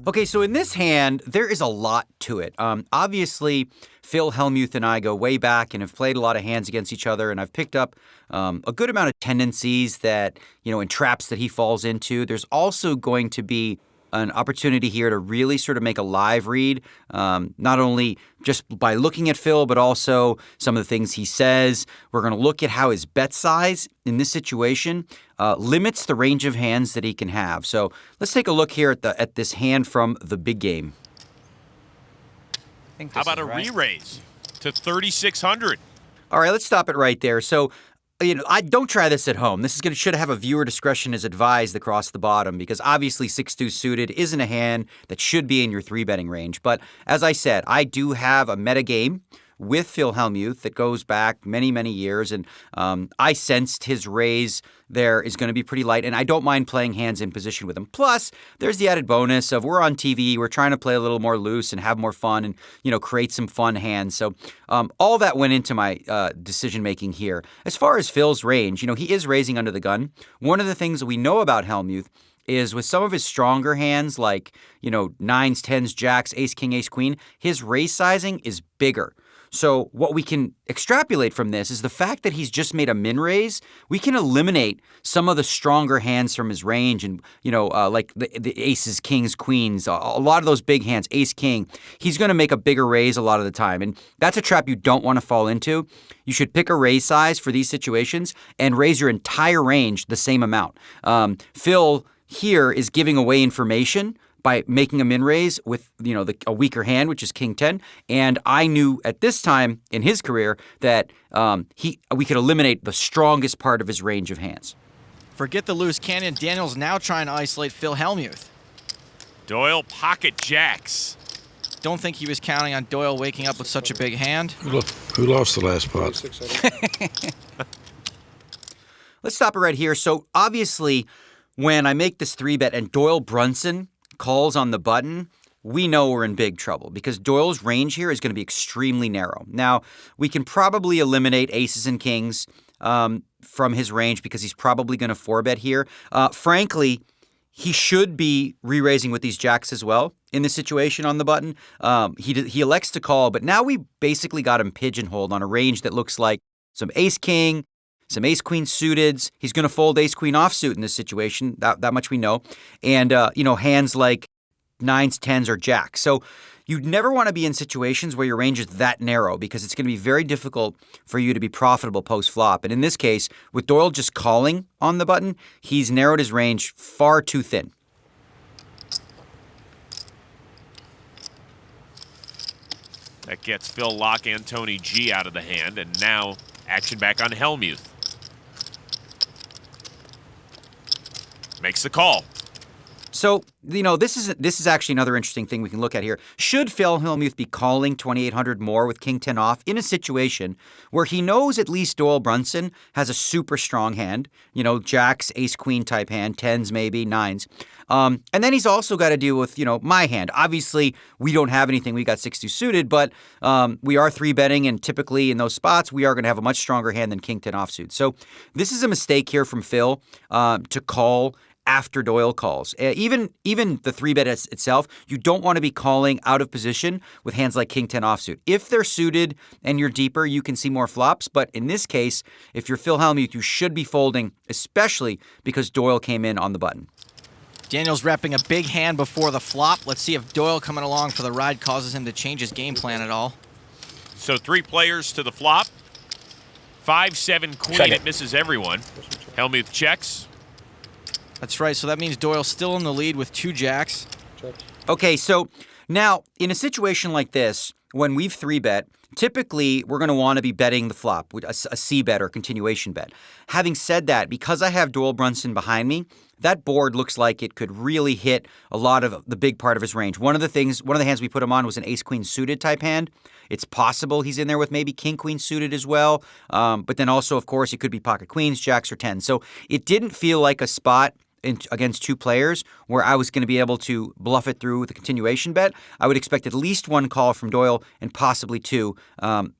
Okay, so in this hand, there is a lot to it. Obviously, Phil Hellmuth and I go way back and have played a lot of hands against each other, and I've picked up a good amount of tendencies that, in traps that he falls into. There's also going to be an opportunity here to really sort of make a live read, not only just by looking at Phil, but also some of the things he says. We're going to look at how his bet size in this situation limits the range of hands that he can have. So let's take a look here at this hand from the big game. How about a re-raise to 3,600? All right, let's stop it right there. So, I don't try this at home. This should have a viewer discretion as advised across the bottom, because obviously 6-2 suited isn't a hand that should be in your 3-betting range. But as I said, I do have a meta game with Phil Hellmuth that goes back many, many years, and I sensed his raise there is going to be pretty light, and I don't mind playing hands in position with him. Plus, there's the added bonus of we're on TV, we're trying to play a little more loose and have more fun and, create some fun hands. So all that went into my decision-making here. As far as Phil's range, he is raising under the gun. One of the things that we know about Hellmuth is with some of his stronger hands like, 9s, 10s, jacks, ace, king, ace, queen, his raise sizing is bigger. So what we can extrapolate from this is the fact that he's just made a min raise. We can eliminate some of the stronger hands from his range, and like the aces, kings, queens, a lot of those big hands, ace, king. He's going to make a bigger raise a lot of the time, and that's a trap you don't want to fall into. You should pick a raise size for these situations and raise your entire range the same amount. Phil here is giving away information by making a min raise with, a weaker hand, which is king 10. And I knew at this time in his career that we could eliminate the strongest part of his range of hands. Forget the loose cannon. Daniel's now trying to isolate Phil Hellmuth. Doyle pocket jacks. Don't think he was counting on Doyle waking up with such a big hand. Who lost the last pot? Let's stop it right here. So obviously, when I make this 3-bet and Doyle Brunson calls on the button, we know we're in big trouble because Doyle's range here is going to be extremely narrow. Now, we can probably eliminate aces and kings from his range because he's probably going to 4-bet here. Frankly, he should be re-raising with these jacks as well in this situation on the button. He elects to call, but now we basically got him pigeonholed on a range that looks like some ace-king, some ace-queen suiteds. He's going to fold ace-queen offsuit in this situation. That much we know. And, hands like 9s, 10s, or jacks. So you'd never want to be in situations where your range is that narrow because it's going to be very difficult for you to be profitable post-flop. And in this case, with Doyle just calling on the button, he's narrowed his range far too thin. That gets Phil Lock Antoni G out of the hand, and now action back on Hellmuth. Makes the call. So, this is actually another interesting thing we can look at here. Should Phil Hellmuth be calling 2,800 more with king 10 off in a situation where he knows at least Doyle Brunson has a super strong hand, jacks, ace, queen type hand, 10s maybe, 9s. And then he's also got to deal with, my hand. Obviously, we don't have anything. We got 6-2 suited, but we are 3-betting, and typically in those spots, we are going to have a much stronger hand than king 10 offsuit. So this is a mistake here from Phil to call after Doyle calls. Even the 3-bet itself, you don't want to be calling out of position with hands like king 10 offsuit. If they're suited and you're deeper, you can see more flops. But in this case, if you're Phil Hellmuth, you should be folding, especially because Doyle came in on the button. Daniel's repping a big hand before the flop. Let's see if Doyle coming along for the ride causes him to change his game plan at all. So 3 players to the flop. 5-7 queen. It misses everyone. Hellmuth checks. That's right. So that means Doyle's still in the lead with 2 jacks. Okay, so now in a situation like this, when we've 3-bet, typically we're going to want to be betting the flop, a C-bet or continuation bet. Having said that, because I have Doyle Brunson behind me, that board looks like it could really hit a lot of the big part of his range. One of the hands we put him on was an ace-queen suited type hand. It's possible he's in there with maybe king-queen suited as well. But then also, of course, it could be pocket queens, jacks, or 10s. So it didn't feel like a spot against 2 players where I was going to be able to bluff it through with a continuation bet. I would expect at least 1 call from Doyle and possibly 2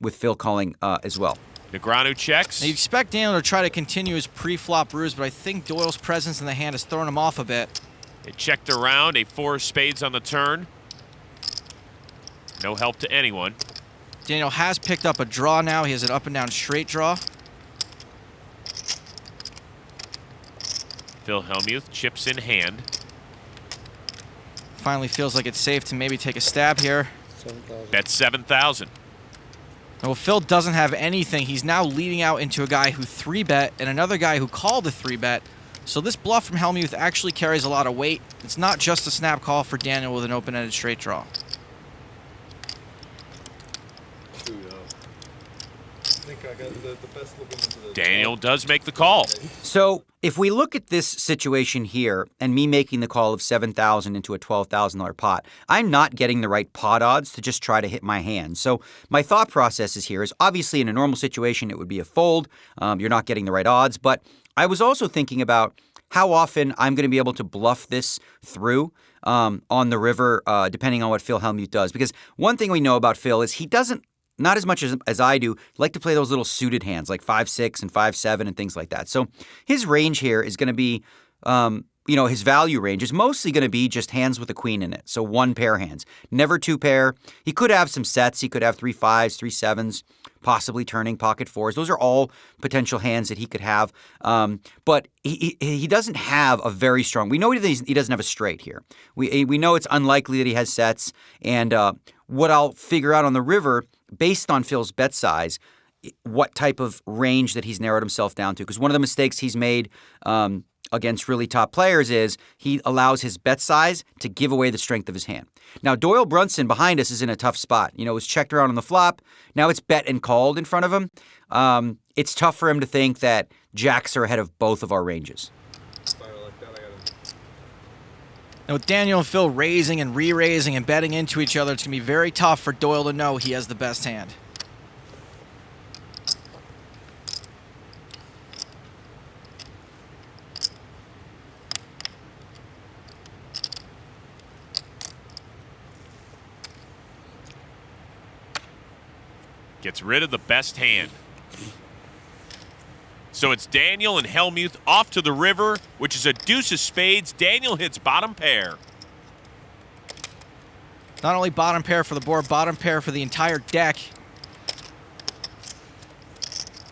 with Phil calling as well. Negreanu checks. You expect Daniel to try to continue his pre-flop ruse, but I think Doyle's presence in the hand has thrown him off a bit. They checked around, a 4 of spades on the turn. No help to anyone. Daniel has picked up a draw now. He has an up and down straight draw. Phil Hellmuth chips in hand. Finally feels like it's safe to maybe take a stab here. Bet 7,000. Well, Phil doesn't have anything. He's now leading out into a guy who 3-bet and another guy who called a 3-bet. So this bluff from Hellmuth actually carries a lot of weight. It's not just a snap call for Daniel with an open-ended straight draw. Daniel does make the call. So if we look at this situation here and me making the call of $7,000 into a $12,000 pot, I'm not getting the right pot odds to just try to hit my hand. So my thought process is here is obviously in a normal situation it would be a fold. You're not getting the right odds. But I was also thinking about how often I'm going to be able to bluff this through on the river, depending on what Phil Hellmuth does. Because one thing we know about Phil is he doesn't, not as much as I do, like to play those little suited hands like 5-6 and 5-7 and things like that. So his range here is going to be, his value range is mostly going to be just hands with a queen in it. So 1 pair hands, never 2 pair. He could have some sets. He could have 3 5s, 3 7s, possibly turning pocket 4s. Those are all potential hands that he could have. But he doesn't have a very strong. We know he doesn't have a straight here. We know it's unlikely that he has sets. And what I'll figure out on the river, based on Phil's bet size, what type of range that he's narrowed himself down to. Because one of the mistakes he's made against really top players is he allows his bet size to give away the strength of his hand. Now, Doyle Brunson behind us is in a tough spot. It was checked around on the flop. Now it's bet and called in front of him. It's tough for him to think that jacks are ahead of both of our ranges. Now with Daniel and Phil raising and re-raising and betting into each other, it's going to be very tough for Doyle to know he has the best hand. Gets rid of the best hand. So it's Daniel and Hellmuth off to the river, which is a deuce of spades. Daniel hits bottom pair. Not only bottom pair for the board, bottom pair for the entire deck.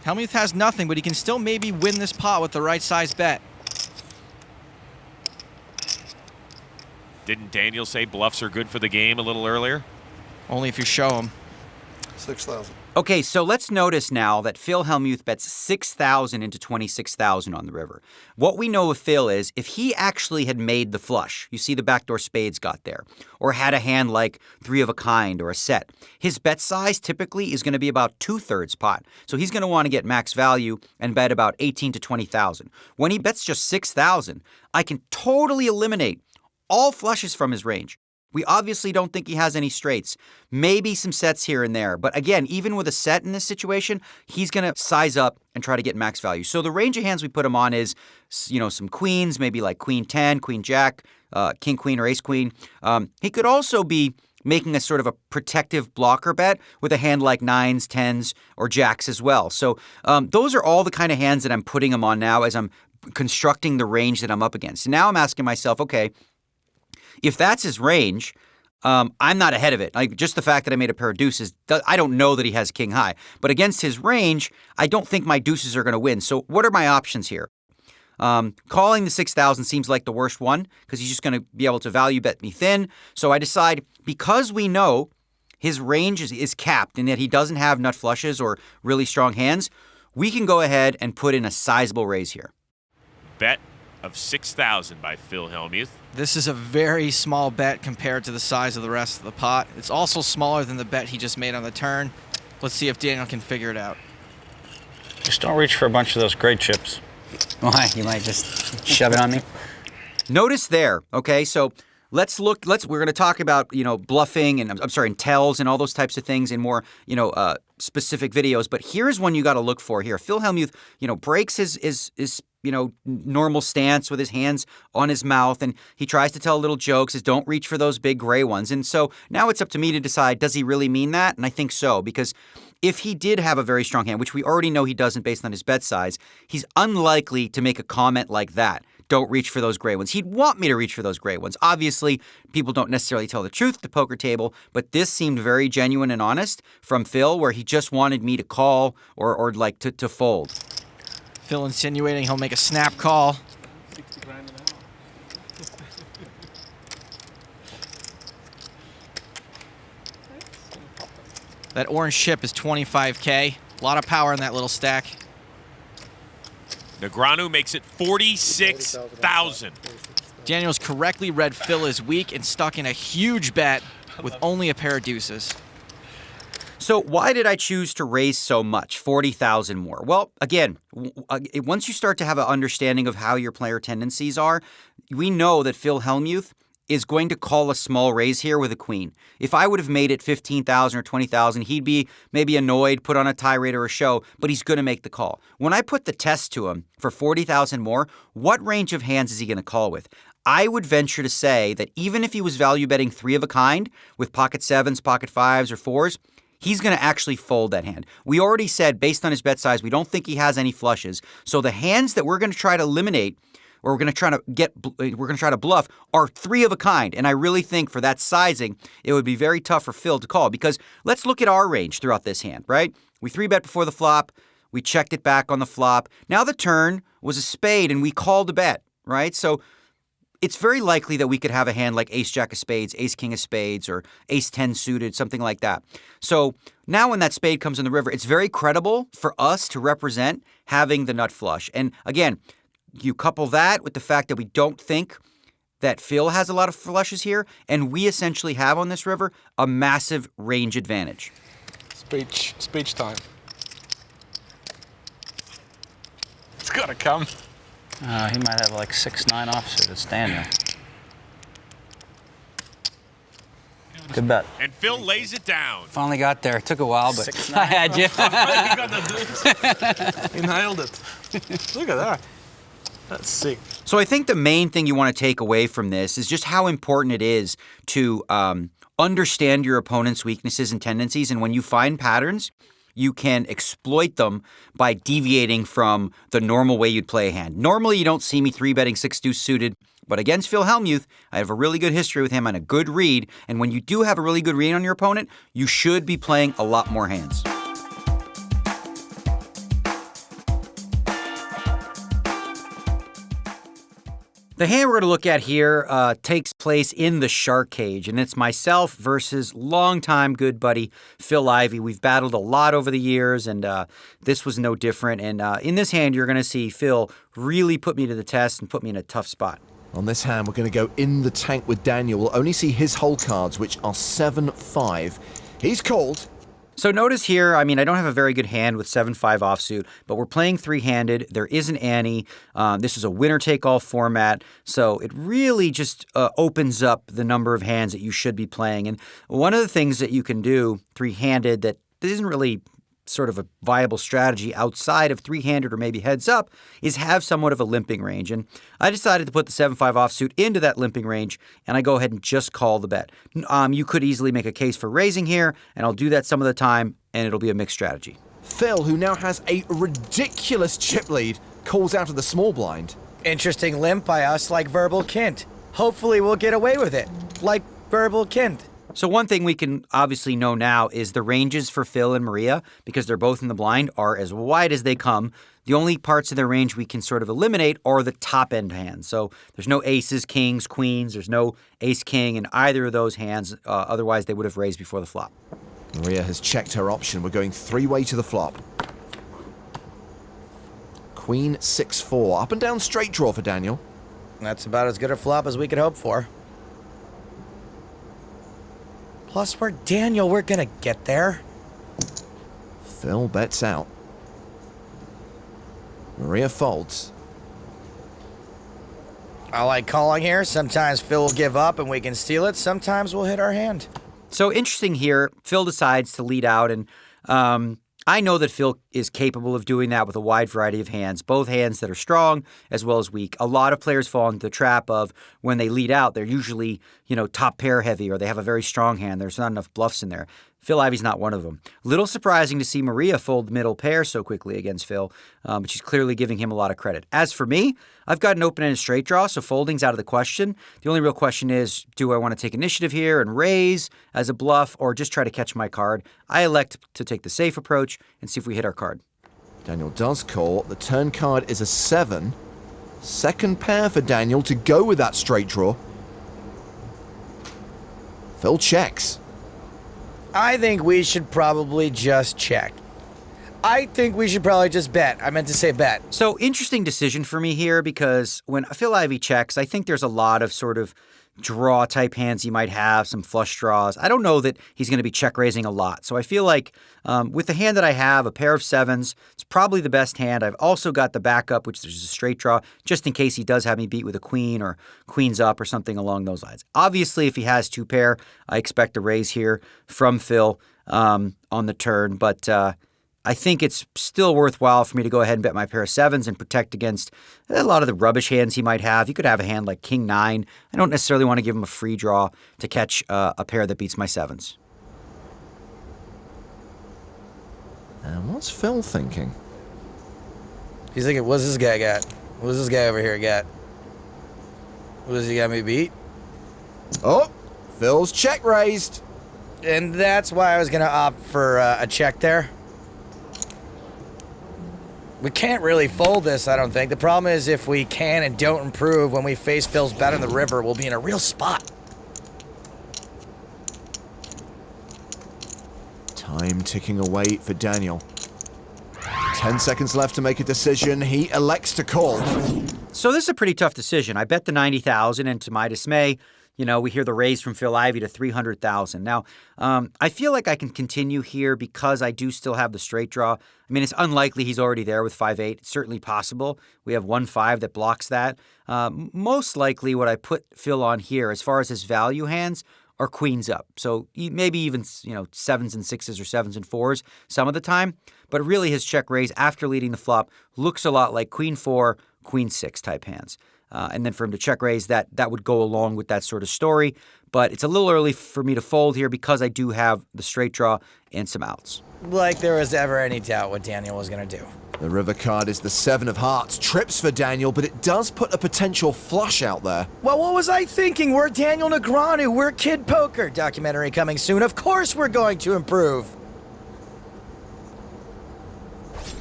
Hellmuth has nothing, but he can still maybe win this pot with the right size bet. Didn't Daniel say bluffs are good for the game a little earlier? Only if you show him. 6,000. Okay, so let's notice now that Phil Hellmuth bets 6,000 into 26,000 on the river. What we know of Phil is if he actually had made the flush, you see the backdoor spades got there, or had a hand like 3 of a kind or a set, his bet size typically is going to be about 2/3 pot. So he's going to want to get max value and bet about 18 to 20,000. When he bets just 6,000, I can totally eliminate all flushes from his range. We obviously don't think he has any straights. Maybe some sets here and there. But again, even with a set in this situation, he's going to size up and try to get max value. So the range of hands we put him on is, some queens, maybe like queen 10, queen jack, king queen or ace queen. He could also be making a sort of a protective blocker bet with a hand like 9s, 10s, or jacks as well. So those are all the kind of hands that I'm putting him on now as I'm constructing the range that I'm up against. Now I'm asking myself, okay, if that's his range, I'm not ahead of it. Like just the fact that I made a pair of deuces, I don't know that he has king high. But against his range, I don't think my deuces are going to win. So what are my options here? Calling the 6,000 seems like the worst one because he's just going to be able to value bet me thin. So I decide because we know his range is capped and that he doesn't have nut flushes or really strong hands, we can go ahead and put in a sizable raise here. Bet of 6,000 by Phil Hellmuth. This is a very small bet compared to the size of the rest of the pot. It's also smaller than the bet he just made on the turn. Let's see if Daniel can figure it out. Just don't reach for a bunch of those great chips. Why? You might just shove it on me. Notice there, okay, so we're going to talk about, bluffing and and tells and all those types of things in more, specific videos. But here's one you got to look for here. Phil Hellmuth, breaks his normal stance with his hands on his mouth, and he tries to tell little jokes, says don't reach for those big gray ones. And so now it's up to me to decide, does he really mean that? And I think so, because if he did have a very strong hand, which we already know he doesn't based on his bet size, he's unlikely to make a comment like that. don't reach for those gray ones. He'd want me to reach for those gray ones. Obviously, people don't necessarily tell the truth at the poker table, but this seemed very genuine and honest from Phil, where he just wanted me to call or like to fold. Phil insinuating he'll make a snap call. That orange chip is 25K. A lot of power in that little stack. Negreanu makes it 46,000. Daniels correctly read Phil as weak and stuck in a huge bet with only a pair of deuces. So why did I choose to raise so much, 40,000 more? Well, again, once you start to have an understanding of how your player tendencies are, we know that Phil Hellmuth is going to call a small raise here with a queen. If I would have made it 15,000 or 20,000, he'd be maybe annoyed, put on a tirade or a show, but he's going to make the call. When I put the test to him for 40,000 more, what range of hands is he going to call with? I would venture to say that even if he was value betting 3 of a kind with pocket 7s, pocket 5s, or 4s, he's going to actually fold that hand. We already said, based on his bet size, we don't think he has any flushes. So the hands that we're going to try to eliminate, or we're going to try to bluff, are 3 of a kind. And I really think for that sizing, it would be very tough for Phil to call, because let's look at our range throughout this hand, right? We 3-bet before the flop. We checked it back on the flop. Now the turn was a spade, and we called a bet, right? So it's very likely that we could have a hand like ace-jack of spades, ace-king of spades, or ace-10 suited, something like that. So now when that spade comes in the river, it's very credible for us to represent having the nut flush. And again, you couple that with the fact that we don't think that Phil has a lot of flushes here, and we essentially have on this river a massive range advantage. Speech time. It's gotta come. He might have like 6-9 offsuit. It's Daniel. Good bet. And Phil lays it down. Finally got there. Took a while, but 6-9. I had you. He nailed it. Look at that. That's sick. So I think the main thing you want to take away from this is just how important it is to understand your opponent's weaknesses and tendencies. And when you find patterns, you can exploit them by deviating from the normal way you'd play a hand. Normally, you don't see me 3-betting 6-2 suited, but against Phil Hellmuth, I have a really good history with him and a good read. And when you do have a really good read on your opponent, you should be playing a lot more hands. The hand we're going to look at here takes place in the shark cage, and it's myself versus longtime good buddy Phil Ivey. We've battled a lot over the years, and this was no different. And in this hand, you're going to see Phil really put me to the test and put me in a tough spot. On this hand, we're going to go in the tank with Daniel. We'll only see his hole cards, which are 7-5. He's called. So notice here, I mean, I don't have a very good hand with 7-5 offsuit, but we're playing 3-handed. There is an ante. This is a winner-take-all format, so it really just opens up the number of hands that you should be playing. And one of the things that you can do 3-handed that isn't really sort of a viable strategy outside of 3-handed or maybe heads up is have somewhat of a limping range. And I decided to put the 7-5 offsuit into that limping range, and I go ahead and just call the bet. You could easily make a case for raising here, and I'll do that some of the time, and it'll be a mixed strategy. Phil, who now has a ridiculous chip lead, calls out of the small blind. Interesting limp by us like Verbal Kint. Hopefully we'll get away with it, like Verbal Kint. So one thing we can obviously know now is the ranges for Phil and Maria, because they're both in the blind, are as wide as they come. The only parts of their range we can sort of eliminate are the top-end hands. So there's no aces, kings, queens. There's no ace-king in either of those hands. Otherwise, they would have raised before the flop. Maria has checked her option. We're going 3-way to the flop. Queen 6-4. Up and down straight draw for Daniel. That's about as good a flop as we could hope for. Plus, we're Daniel. We're gonna get there. Phil bets out. Maria folds. I like calling here. Sometimes Phil will give up and we can steal it. Sometimes we'll hit our hand. So interesting here, Phil decides to lead out, and I know that Phil is capable of doing that with a wide variety of hands, both hands that are strong as well as weak. A lot of players fall into the trap of when they lead out, they're usually, top pair heavy, or they have a very strong hand. There's not enough bluffs in there. Phil Ivey's not one of them. Little surprising to see Maria fold middle pair so quickly against Phil, but she's clearly giving him a lot of credit. As for me, I've got an open-ended straight draw, so folding's out of the question. The only real question is, do I want to take initiative here and raise as a bluff, or just try to catch my card? I elect to take the safe approach and see if we hit our card. Daniel does call. The turn card is a 7. Second pair for Daniel to go with that straight draw. Phil checks. I think we should probably just check. I think we should probably just bet. I meant to say bet. So, interesting decision for me here, because when Phil Ivey checks, I think there's a lot of sort of draw type hands he might have, some flush draws. I don't know that he's going to be check raising a lot. So I feel like with the hand that I have, a pair of 7s, it's probably the best hand. I've also got the backup, which is a straight draw, just in case he does have me beat with a queen or queens up or something along those lines. Obviously, if he has 2 pair, I expect a raise here from Phil on the turn, but I think it's still worthwhile for me to go ahead and bet my pair of 7s and protect against a lot of the rubbish hands he might have. He could have a hand like King 9. I don't necessarily want to give him a free draw to catch a pair that beats my 7s. And what's Phil thinking? He's thinking, what's this guy got? What's this guy over here got? What does he got me beat? Oh, Phil's check raised. And that's why I was going to opt for a check there. We can't really fold this, I don't think. The problem is if we can and don't improve when we face Phil's bet on the river, we'll be in a real spot. Time ticking away for Daniel. 10 seconds left to make a decision. He elects to call. So this is a pretty tough decision. I bet the 90,000, and to my dismay, we hear the raise from Phil Ivey to 300,000. Now, I feel like I can continue here because I do still have the straight draw. I mean, it's unlikely he's already there with 5-8. It's certainly possible. We have 1-5 that blocks that. Most likely what I put Phil on here, as far as his value hands, are queens up. So maybe even, 7s and 6s or 7s and 4s some of the time. But really his check raise after leading the flop looks a lot like queen 4, queen 6 type hands. And then for him to check raise, that would go along with that sort of story. But it's a little early for me to fold here because I do have the straight draw and some outs. Like there was ever any doubt what Daniel was going to do. The river card is the 7 of hearts. Trips for Daniel, but it does put a potential flush out there. Well, what was I thinking? We're Daniel Negreanu. We're Kid Poker. Documentary coming soon. Of course we're going to improve.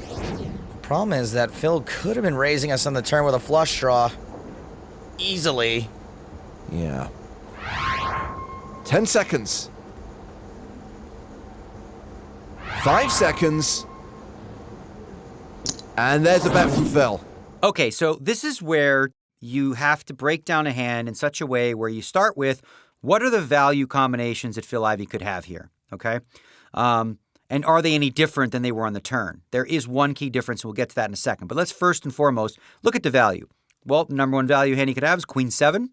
The problem is that Phil could have been raising us on the turn with a flush draw. Easily. Yeah. 10 seconds. 5 seconds. And there's a bet from Phil. Okay, so this is where you have to break down a hand in such a way where you start with, what are the value combinations that Phil Ivey could have here, okay? And are they any different than they were on the turn? There is one key difference, and we'll get to that in a second. But let's first and foremost look at the value. Well, the number one value hand he could have is queen 7.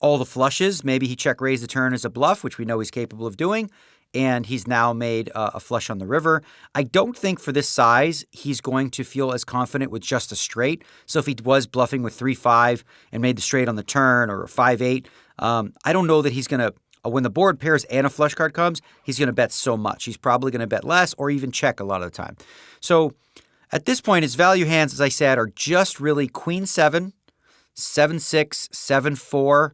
All the flushes, maybe he check raised the turn as a bluff, which we know he's capable of doing, and he's now made a flush on the river. I don't think for this size he's going to feel as confident with just a straight. So if he was bluffing with 3-5 and made the straight on the turn, or 5-8, I don't know that he's going to, when the board pairs and a flush card comes, he's going to bet so much. He's probably going to bet less or even check a lot of the time. So at this point, his value hands, as I said, are just really queen 7, 7-6, 7-4,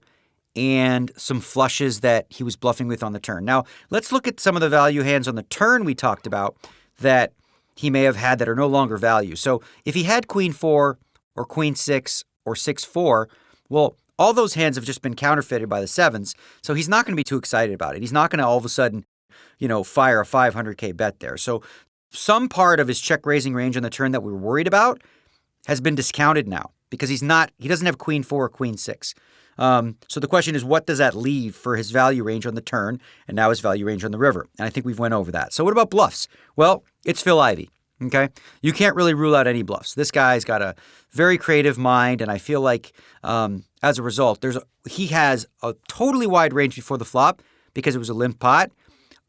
and some flushes that he was bluffing with on the turn. Now, let's look at some of the value hands on the turn we talked about that he may have had that are no longer value. So if he had queen 4 or queen 6 or 6-4, well, all those hands have just been counterfeited by the 7s, so he's not going to be too excited about it. He's not going to all of a sudden, fire a 500K bet there. So some part of his check raising range on the turn that we were worried about has been discounted now because he doesn't have queen 4 or queen 6. So the question is, what does that leave for his value range on the turn and now his value range on the river? And I think we've went over that. So what about bluffs? Well, it's Phil Ivey, okay? You can't really rule out any bluffs. This guy's got a very creative mind, and I feel like as a result, he has a totally wide range before the flop because it was a limp pot.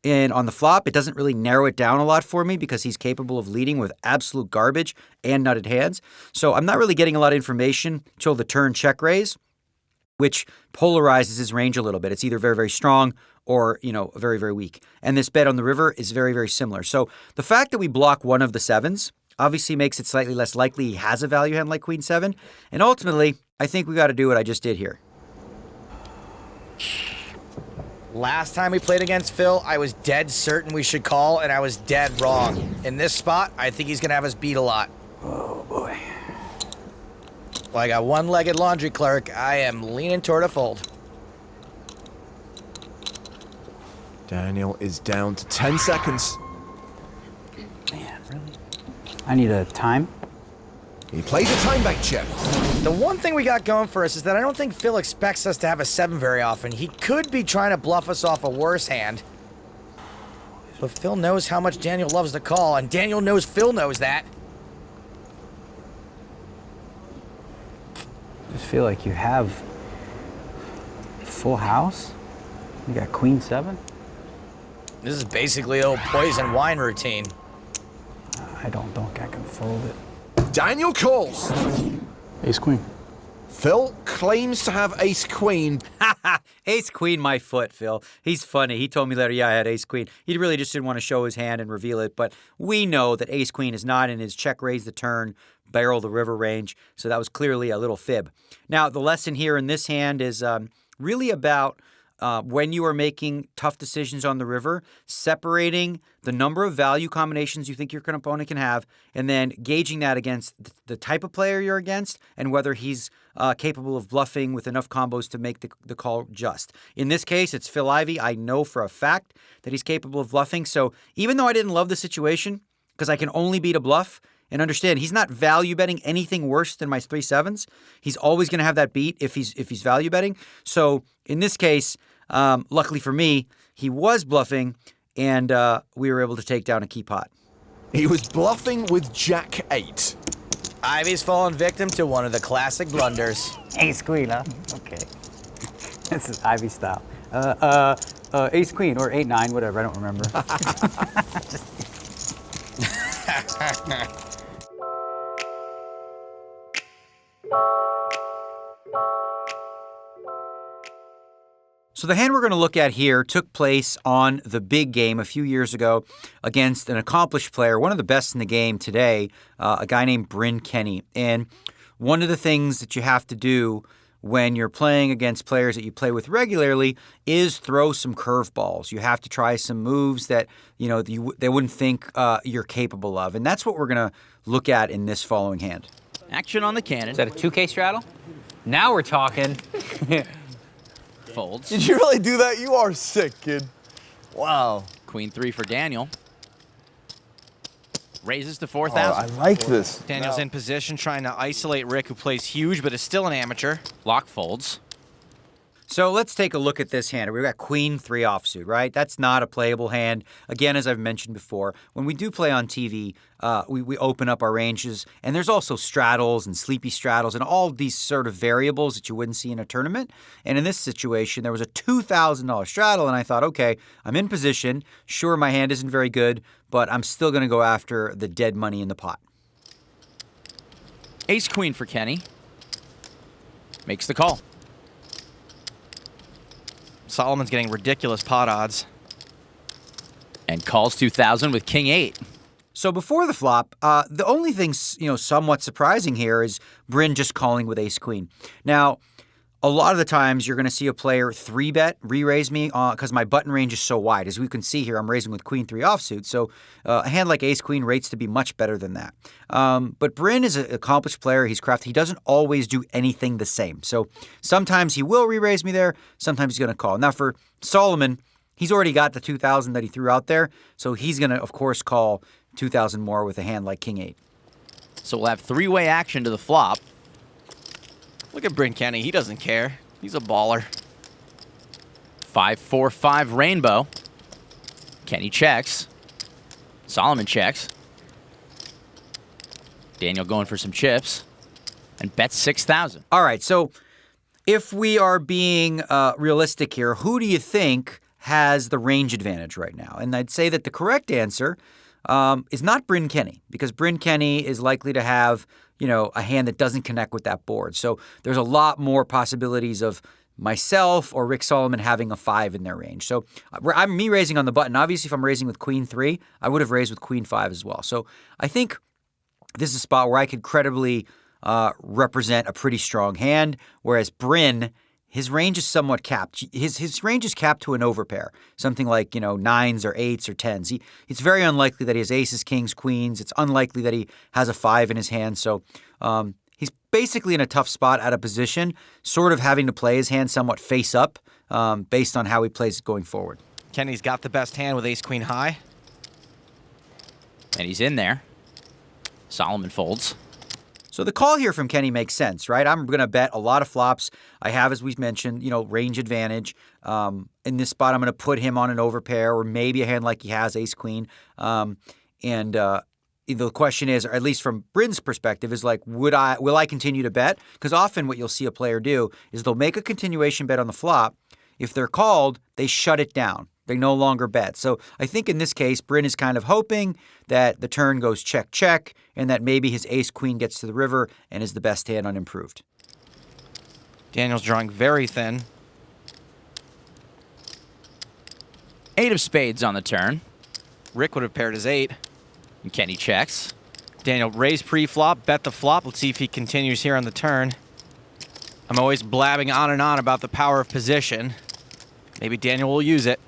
And on the flop, it doesn't really narrow it down a lot for me because he's capable of leading with absolute garbage and nutted hands. So I'm not really getting a lot of information till the turn check raise, which polarizes his range a little bit. It's either very, very strong or, very, very weak. And this bet on the river is very, very similar. So the fact that we block one of the sevens obviously makes it slightly less likely he has a value hand like queen 7. And ultimately, I think we got to do what I just did here. Last time we played against Phil, I was dead certain we should call, and I was dead wrong. In this spot, I think he's going to have us beat a lot. Oh, boy. Like a one-legged laundry clerk, I am leaning toward a fold. Daniel is down to 10 seconds. Man, really? I need a time. He plays a time bank chip. The one thing we got going for us is that I don't think Phil expects us to have a 7 very often. He could be trying to bluff us off a worse hand. But Phil knows how much Daniel loves to call, and Daniel knows Phil knows that. I just feel like you have full house. You got queen 7. This is basically old poison wine routine. I don't think I can fold it. Daniel calls. Ace queen. Phil claims to have ace queen. Ace queen, my foot, Phil. He's funny. He told me later, yeah, I had ace queen. He really just didn't want to show his hand and reveal it. But we know that ace queen is not in his check raise the turn, barrel the river range. So that was clearly a little fib. Now, the lesson here in this hand is really about when you are making tough decisions on the river, separating the number of value combinations you think your opponent can have, and then gauging that against the type of player you're against and whether he's capable of bluffing with enough combos to make the call just. In this case, it's Phil Ivey. I know for a fact that he's capable of bluffing. So even though I didn't love the situation, because I can only beat a bluff, and understand, he's not value betting anything worse than my 3-7s. He's always going to have that beat if he's value betting. So in this case, luckily for me, he was bluffing, and we were able to take down a key pot. He was bluffing with Jack 8. Ivy's fallen victim to one of the classic blunders. Ace queen, huh? Okay. This is Ivy style. Ace queen or 8-9, whatever. I don't remember. So the hand we're going to look at here took place on the big game a few years ago against an accomplished player, one of the best in the game today, a guy named Bryn Kenny. And one of the things that you have to do when you're playing against players that you play with regularly is throw some curveballs. You have to try some moves that they wouldn't think you're capable of. And that's what we're going to look at in this following hand. Action on the cannon. Is that a 2K straddle? Now we're talking. Folds. Did you really do that? You are sick, kid. Wow. Queen 3 for Daniel. Raises to Oh, 4,000. I like this. Daniel's in position trying to isolate Rick, who plays huge but is still an amateur. Block folds. So let's take a look at this hand. We've got queen 3 offsuit, right? That's not a playable hand. Again, as I've mentioned before, when we do play on TV, we open up our ranges, and there's also straddles and sleepy straddles and all these sort of variables that you wouldn't see in a tournament. And in this situation, there was a $2,000 straddle, and I thought, okay, I'm in position. Sure, my hand isn't very good, but I'm still going to go after the dead money in the pot. Ace queen for Kenny. Makes the call. Solomon's getting ridiculous pot odds. And calls 2,000 with king 8. So before the flop, the only thing somewhat surprising here is Bryn just calling with ace queen. Now, a lot of the times you're going to see a player 3-bet, re-raise me because my button range is so wide. As we can see here, I'm raising with queen 3 offsuit. So a hand like ace queen rates to be much better than that. But Bryn is an accomplished player. He's crafty. He doesn't always do anything the same. So sometimes he will re-raise me there. Sometimes he's going to call. Now for Solomon, he's already got the 2,000 that he threw out there. So he's going to, of course, call 2,000 more with a hand like king 8. So we'll have three-way action to the flop. Look at Bryn Kenny. He doesn't care. He's a baller. 5-4-5 rainbow. Kenny checks. Solomon checks. Daniel going for some chips. And bets 6,000. All right, so if we are being realistic here, who do you think has the range advantage right now? And I'd say that the correct answer is not Bryn Kenny, because Bryn Kenny is likely to have, a hand that doesn't connect with that board. So there's a lot more possibilities of myself or Rick Solomon having a 5 in their range. So I'm me raising on the button. Obviously, if I'm raising with queen 3, I would have raised with queen 5 as well. So I think this is a spot where I could credibly represent a pretty strong hand, whereas Bryn, his range is somewhat capped. His range is capped to an overpair, something like, 9s or 8s or 10s. It's very unlikely that he has aces, kings, queens. It's unlikely that he has a 5 in his hand. So he's basically in a tough spot out of position, sort of having to play his hand somewhat face up based on how he plays it going forward. Kenny's got the best hand with ace-queen high. And he's in there. Solomon folds. So the call here from Kenny makes sense, right? I'm going to bet a lot of flops. I have, as we've mentioned, range advantage. In this spot, I'm going to put him on an overpair or maybe a hand like he has, ace-queen. The question is, or at least from Bryn's perspective, is like, will I continue to bet? Because often what you'll see a player do is they'll make a continuation bet on the flop. If they're called, they shut it down. They no longer bet. So I think in this case, Bryn is kind of hoping that the turn goes check, check, and that maybe his ace-queen gets to the river and is the best hand unimproved. Daniel's drawing very thin. 8 of spades on the turn. Rick would have paired his 8. And Kenny checks. Daniel raised pre-flop, bet the flop. Let's see if he continues here on the turn. I'm always blabbing on and on about the power of position. Maybe Daniel will use it.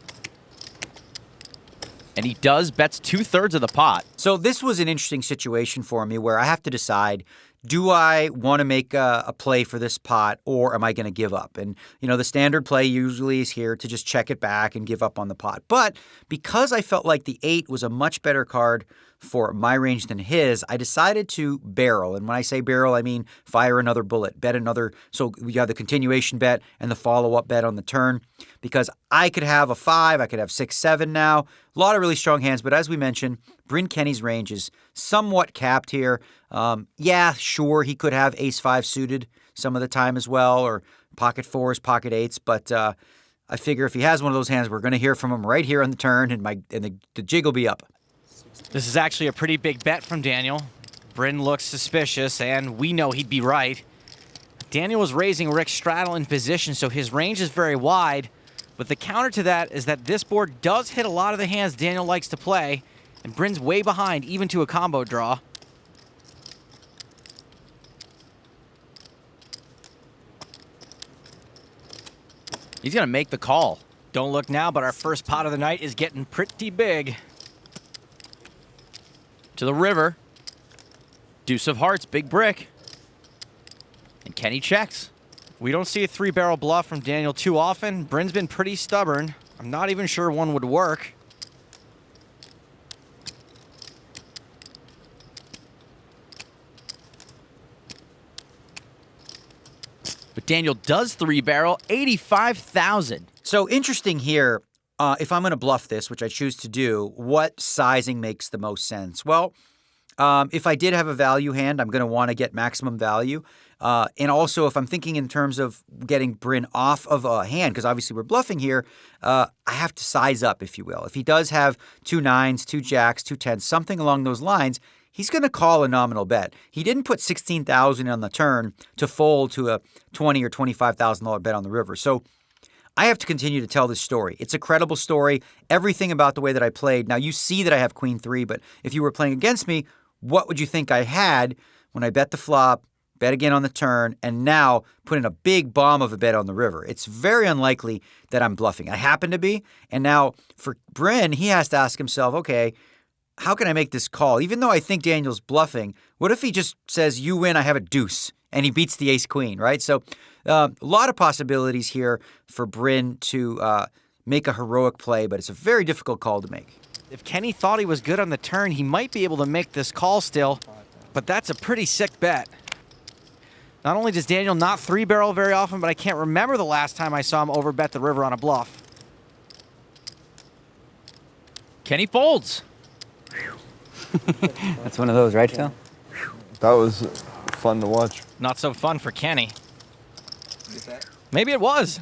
And he does, bets 2/3 of the pot. So this was an interesting situation for me where I have to decide, do I want to make a play for this pot or am I going to give up? And, the standard play usually is here to just check it back and give up on the pot. But because I felt like the 8 was a much better card for my range than his, I decided to barrel. And when I say barrel, I mean fire another bullet, bet another. So we have the continuation bet and the follow-up bet on the turn. Because I could have a 5, I could have 6, 7 now. A lot of really strong hands, but as we mentioned, Bryn Kenny's range is somewhat capped here. Sure, he could have ace-5 suited some of the time as well, or pocket 4s, pocket 8s, but I figure if he has one of those hands, we're going to hear from him right here on the turn, and the jig will be up. This is actually a pretty big bet from Daniel. Bryn looks suspicious, and we know he'd be right. Daniel was raising Rick straddle in position, so his range is very wide. But the counter to that is that this board does hit a lot of the hands Daniel likes to play, and Bryn's way behind, even to a combo draw. He's going to make the call. Don't look now, but our first pot of the night is getting pretty big. To the river. Deuce of hearts, big brick. And Kenny checks. We don't see a 3-barrel bluff from Daniel too often. Bryn's been pretty stubborn. I'm not even sure one would work. But Daniel does 3-barrel, 85,000. So interesting here, if I'm going to bluff this, which I choose to do, what sizing makes the most sense? Well, if I did have a value hand, I'm going to want to get maximum value. And also, if I'm thinking in terms of getting Bryn off of a hand, because obviously we're bluffing here, I have to size up, if you will. If he does have 2 9s, 2 jacks, 2 10s, something along those lines, he's going to call a nominal bet. He didn't put $16,000 on the turn to fold to a $20,000 or $25,000 bet on the river. So I have to continue to tell this story. It's a credible story. Everything about the way that I played. Now, you see that I have queen 3, but if you were playing against me, what would you think I had when I bet the flop, bet again on the turn, and now put in a big bomb of a bet on the river? It's very unlikely that I'm bluffing. I happen to be. And now for Bryn, he has to ask himself, okay, how can I make this call? Even though I think Daniel's bluffing, what if he just says, you win, I have a deuce, and he beats the ace-queen, right? So a lot of possibilities here for Bryn to make a heroic play, but it's a very difficult call to make. If Kenny thought he was good on the turn, he might be able to make this call still, but that's a pretty sick bet. Not only does Daniel not 3-barrel very often, but I can't remember the last time I saw him overbet the river on a bluff. Kenny folds. That's one of those, right, Phil? That was fun to watch. Not so fun for Kenny. Maybe it was.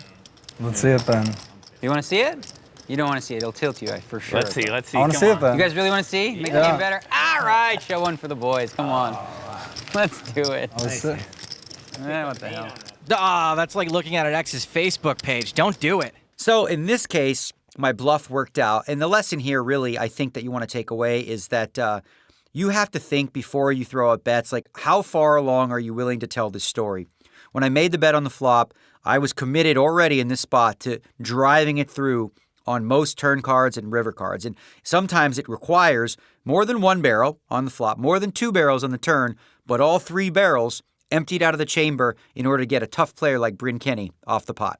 Let's see it then. You want to see it? You don't want to see it. It'll tilt you, for sure. Let's see. I want to see it then. You guys really want to see? Make the game better? All right, show one for the boys. Come on. Let's do it. Let's see. What the hell? Ah, that's like looking at an ex's Facebook page. Don't do it. So in this case, my bluff worked out. And the lesson here, really, I think that you want to take away is that you have to think before you throw out bets, like how far along are you willing to tell this story? When I made the bet on the flop, I was committed already in this spot to driving it through on most turn cards and river cards. And sometimes it requires more than one barrel on the flop, more than two barrels on the turn, but all three barrels emptied out of the chamber in order to get a tough player like Bryn Kenny off the pot.